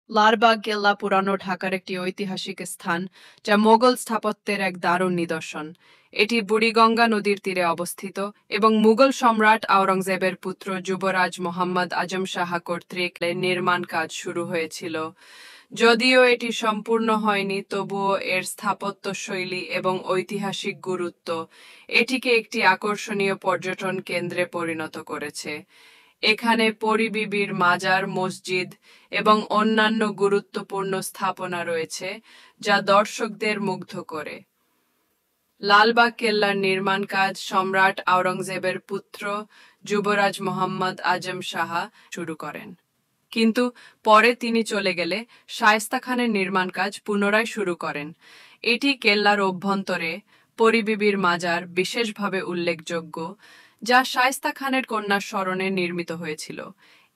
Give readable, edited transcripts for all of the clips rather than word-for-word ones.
লালবাগ কেল্লা পুরানো ঢাকার একটি ঐতিহাসিক স্থান, যা মোগল স্থাপত্যের এক দারুণ নিদর্শন। এটি বুড়িগঙ্গা নদীর তীরে অবস্থিত এবং মুঘল সম্রাট আওরঙ্গজেবের পুত্র যুবরাজ মোহাম্মদ আজম শাহ কর্তৃক নির্মাণ কাজ শুরু হয়েছিল। যদিও এটি সম্পূর্ণ হয়নি, তবুও এর স্থাপত্য শৈলী এবং ঐতিহাসিক গুরুত্ব এটিকে একটি আকর্ষণীয় পর্যটন কেন্দ্রে পরিণত করেছে। এখানে পরিবিবির মাজার, মসজিদ এবং অন্যান্য গুরুত্বপূর্ণ স্থাপনা রয়েছে, যা দর্শকদের মুগ্ধ করে। লালবাগ কেল্লার নির্মাণ কাজ সম্রাট আওরঙ্গজেবের পুত্র যুবরাজ মোহাম্মদ আজম শাহ শুরু করেন, কিন্তু পরে তিনি চলে গেলে শায়েস্তা খানের নির্মাণ কাজ পুনরায় শুরু করেন। এটি কেল্লার অভ্যন্তরে পরিবিবির মাজার বিশেষভাবে উল্লেখযোগ্য, যা শায়েস্তা খানের কন্যার স্মরণে নির্মিত হয়েছিল।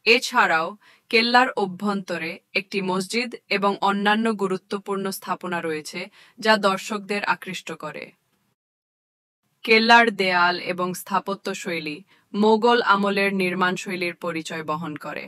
এছাড়াও কেল্লার অভ্যন্তরে একটি মসজিদ এবং অন্যান্য গুরুত্বপূর্ণ স্থাপনা রয়েছে, যা দর্শকদের আকৃষ্ট করে। কেল্লার দেয়াল এবং স্থাপত্য শৈলী মোগল আমলের নির্মাণ শৈলীর পরিচয় বহন করে।